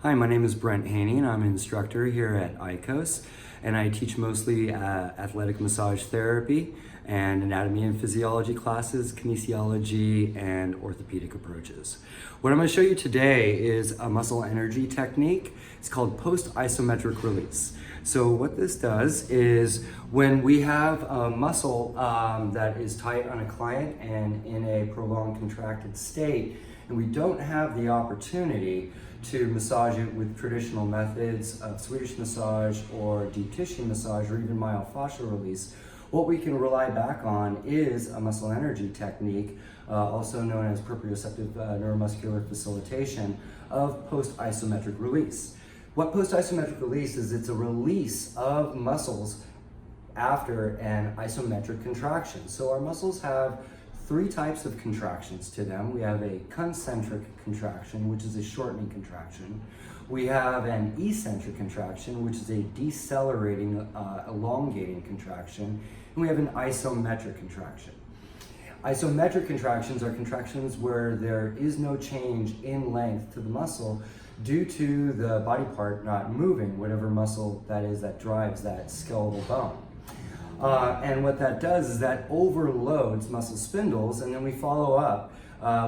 Hi, my name is Brent Haney and I'm an instructor here at ICOHS, and I teach mostly athletic massage therapy and anatomy and physiology classes, kinesiology, and orthopedic approaches. What I'm going to show you today is a muscle energy technique. It's called post-isometric release. So what this does is when we have a muscle that is tight on a client and in a prolonged contracted state, and we don't have the opportunity to massage it with traditional methods of Swedish massage or deep tissue massage or even myofascial release, what we can rely back on is a muscle energy technique, also known as proprioceptive neuromuscular facilitation of post-isometric release. What post-isometric release is, it's a release of muscles after an isometric contraction. So our muscles have three types of contractions to them. We have a concentric contraction, which is a shortening contraction. We have an eccentric contraction, which is a decelerating, elongating contraction. And we have an isometric contraction. Isometric contractions are contractions where there is no change in length to the muscle due to the body part not moving, whatever muscle that is that drives that skeletal bone. And what that does is that overloads muscle spindles, and then we follow up,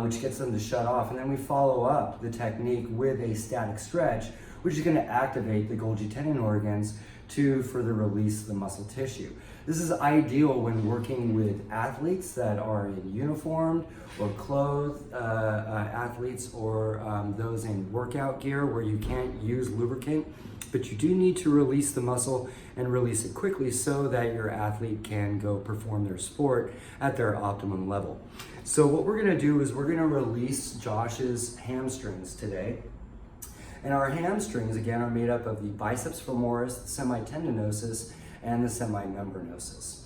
which gets them to shut off, and then we follow up the technique with a static stretch, which is going to activate the Golgi tendon organs to further release the muscle tissue. This is ideal when working with athletes that are in uniformed or clothed athletes, or those in workout gear where you can't use lubricant, but you do need to release the muscle and release it quickly so that your athlete can go perform their sport at their optimum level. So what we're going to do is we're going to release Josh's hamstrings today. And our hamstrings, again, are made up of the biceps femoris, the semitendinosus, and the semimembranosus.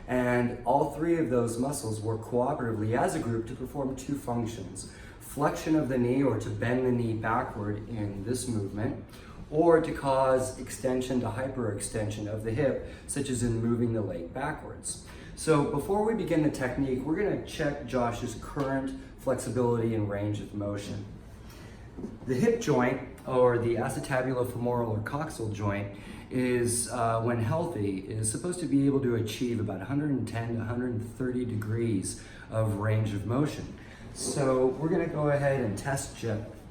And all three of those muscles work cooperatively as a group to perform two functions: flexion of the knee, or to bend the knee backward in this movement, or to cause extension to hyperextension of the hip, such as in moving the leg backwards. So before we begin the technique, we're going to check Josh's current flexibility and range of motion. The hip joint, or the acetabulo-femoral or coxal joint, is, when healthy, is supposed to be able to achieve about 110 to 130 degrees of range of motion. So we're going to go ahead and test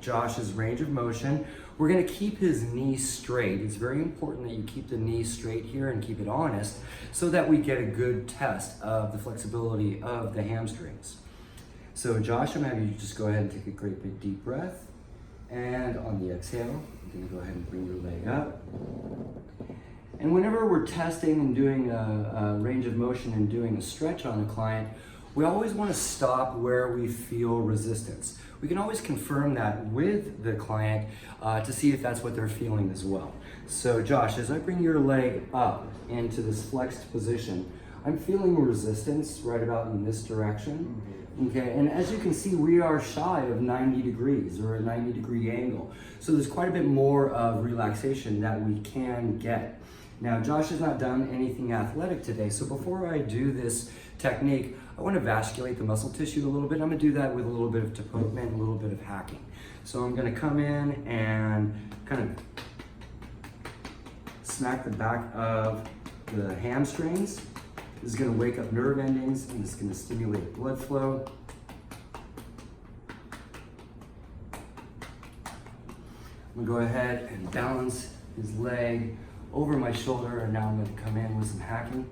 Josh's range of motion. We're going to keep his knee straight. It's very important that you keep the knee straight here and keep it honest so that we get a good test of the flexibility of the hamstrings. So Josh, I'm going to have you just go ahead and take a great big deep breath. And on the exhale, you're going to go ahead and bring your leg up. And whenever we're testing and doing a range of motion and doing a stretch on a client, we always want to stop where we feel resistance. We can always confirm that with the client to see if that's what they're feeling as well. So Josh, as I bring your leg up into this flexed position, I'm feeling resistance right about in this direction. Okay, and as you can see, we are shy of 90 degrees or a 90-degree angle. So there's quite a bit more of relaxation that we can get. Now, Josh has not done anything athletic today, so before I do this technique, I want to vasculate the muscle tissue a little bit. I'm going to do that with a little bit of tapotement, a little bit of hacking. So I'm going to come in and kind of smack the back of the hamstrings. This is going to wake up nerve endings, and it's going to stimulate blood flow. I'm going to go ahead and balance his leg over my shoulder, and now I'm going to come in with some hacking.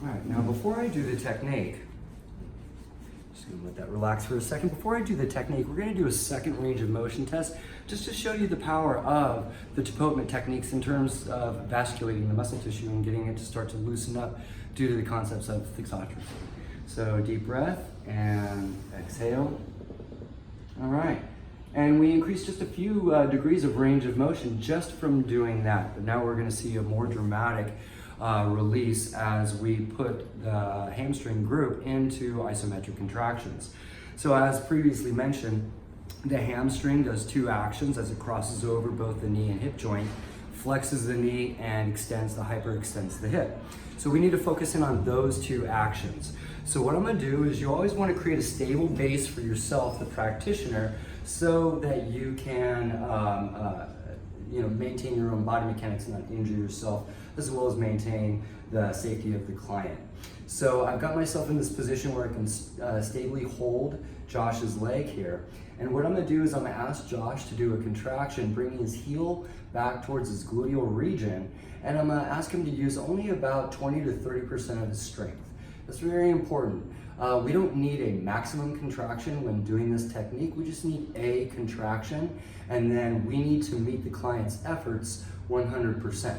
All right, now before I do the technique, just gonna let that relax for a second. Before I do the technique, we're gonna do a second range of motion test just to show you the power of the tapotement techniques in terms of vasculating the muscle tissue and getting it to start to loosen up due to the concepts of thixotrophy. So deep breath and exhale. All right, and we increased just a few degrees of range of motion just from doing that. But now we're gonna see a more dramatic release as we put the hamstring group into isometric contractions. So as previously mentioned, the hamstring does two actions as it crosses over both the knee and hip joint. flexes the knee and extends the hyperextends the hip. So we need to focus in on those two actions. So what I'm gonna do is you always wanna create a stable base for yourself, the practitioner, so that you can maintain your own body mechanics and not injure yourself, as well as maintain the safety of the client. So I've got myself in this position where I can stably hold Josh's leg here. And what I'm gonna do is I'm gonna ask Josh to do a contraction, bringing his heel back towards his gluteal region, and I'm gonna ask him to use only about 20 to 30% of his strength. That's very important. We don't need a maximum contraction when doing this technique. We just need a contraction, and then we need to meet the client's efforts 100%.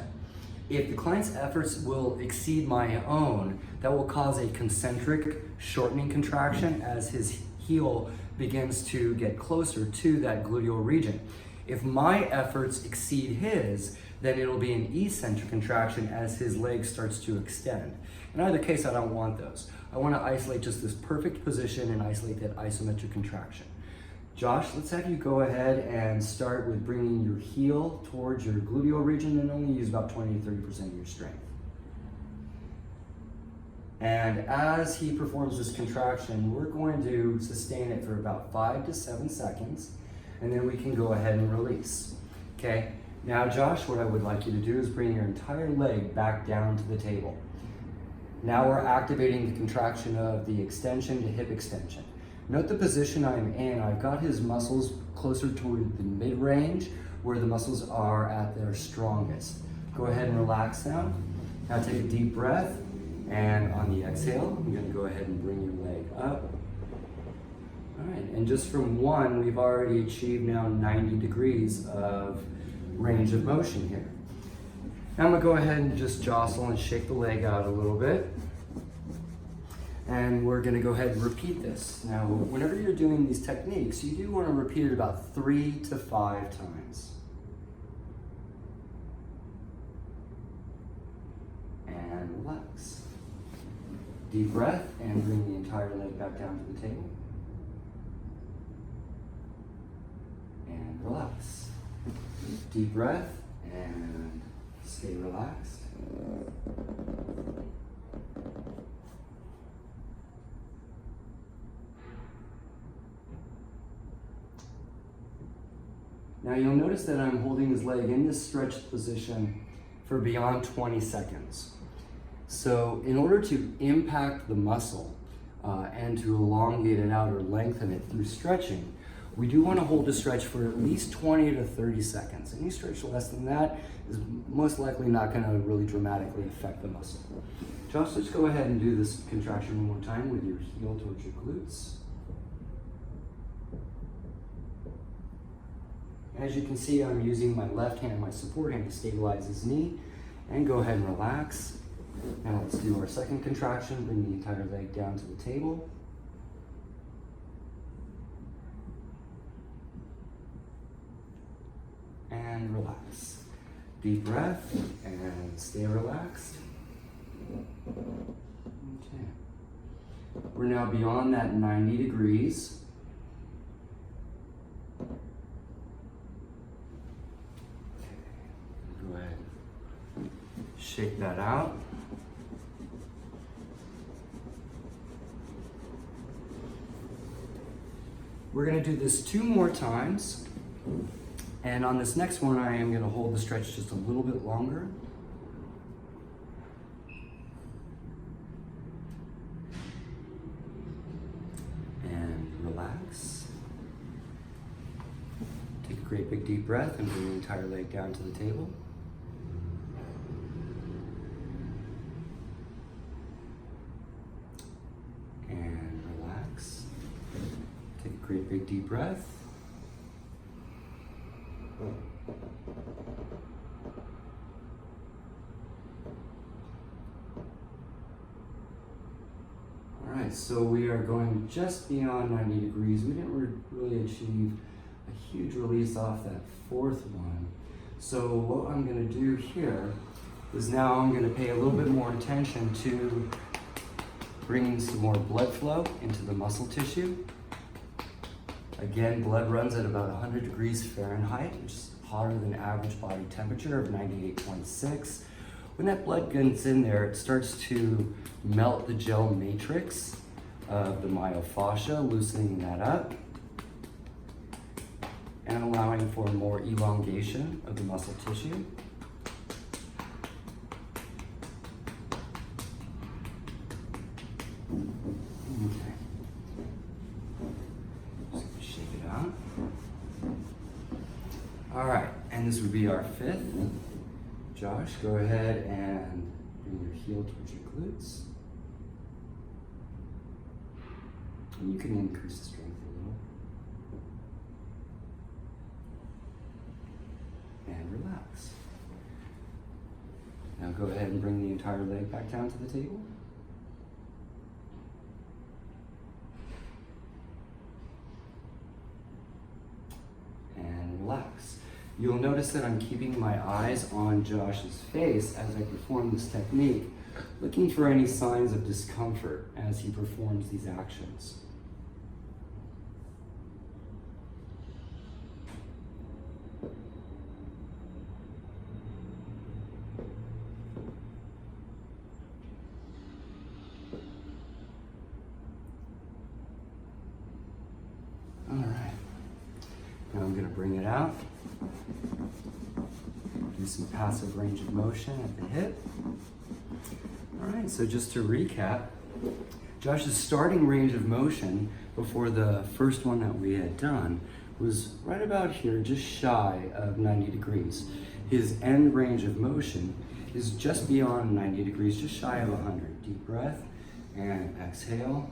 If the client's efforts will exceed my own, that will cause a concentric shortening contraction as his heel begins to get closer to that gluteal region. If my efforts exceed his, then it'll be an eccentric contraction as his leg starts to extend. In either case, I don't want those. I want to isolate just this perfect position and isolate that isometric contraction. Josh, let's have you go ahead and start with bringing your heel towards your gluteal region and only use about 20 to 30% of your strength. And as he performs this contraction, we're going to sustain it for about 5 to 7 seconds, and then we can go ahead and release. Okay? Now, Josh, what I would like you to do is bring your entire leg back down to the table. Now we're activating the contraction of the extension to hip extension. Note the position I'm in. I've got his muscles closer toward the mid-range where the muscles are at their strongest. Go ahead and relax now. Now take a deep breath, and on the exhale, I'm gonna go ahead and bring your leg up. All right, and just from one, we've already achieved now 90 degrees of range of motion here. Now I'm gonna go ahead and just jostle and shake the leg out a little bit. And we're gonna go ahead and repeat this. Now, whenever you're doing these techniques, you do wanna repeat it about 3 to 5 times. And relax. Deep breath and bring the entire leg back down to the table. And relax. Deep breath and stay relaxed. Now you'll notice that I'm holding his leg in this stretched position for beyond 20 seconds. So in order to impact the muscle and to elongate it out or lengthen it through stretching, we do want to hold the stretch for at least 20 to 30 seconds. Any stretch less than that is most likely not going to really dramatically affect the muscle. Josh, let's go ahead and do this contraction one more time with your heel towards your glutes. As you can see, I'm using my left hand, my support hand, to stabilize his knee. And go ahead and relax. Now let's do our second contraction. Bring the entire leg down to the table. And relax. Deep breath and stay relaxed. Okay. We're now beyond that 90 degrees. Go ahead. Shake that out. We're going to do this 2 more times. And on this next one, I am going to hold the stretch just a little bit longer. And relax. Take a great big deep breath and bring the entire leg down to the table. And relax. Take a great big deep breath. All right, so we are going just beyond 90 degrees. We didn't really achieve a huge release off that 4th one. So what I'm gonna do here is now I'm gonna pay a little bit more attention to bringing some more blood flow into the muscle tissue. Again, blood runs at about 100 degrees Fahrenheit, which is hotter than average body temperature of 98.6. When that blood gets in there, it starts to melt the gel matrix of the myofascia, loosening that up and allowing for more elongation of the muscle tissue. Okay. Just gonna shake it out. All right, and this would be our fifth. Josh, go ahead and bring your heel towards your glutes. And you can increase the strength a little. And relax. Now go ahead and bring the entire leg back down to the table. And relax. You'll notice that I'm keeping my eyes on Josh's face as I perform this technique, looking for any signs of discomfort as he performs these actions. All right, now I'm gonna bring it out. Do some passive range of motion at the hip. All right, so just to recap, Josh's starting range of motion before the first one that we had done was right about here, just shy of 90 degrees. His end range of motion is just beyond 90 degrees, just shy of 100. Deep breath and exhale.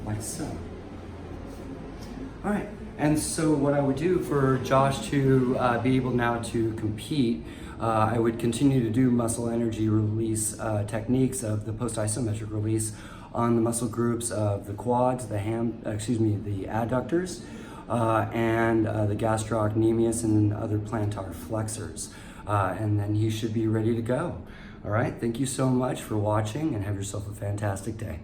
Like so. All right, and so what I would do for Josh to be able now to compete, I would continue to do muscle energy release techniques of the post-isometric release on the muscle groups of the quads, the adductors, and the gastrocnemius and other plantar flexors. And then he should be ready to go. All right, thank you so much for watching and have yourself a fantastic day.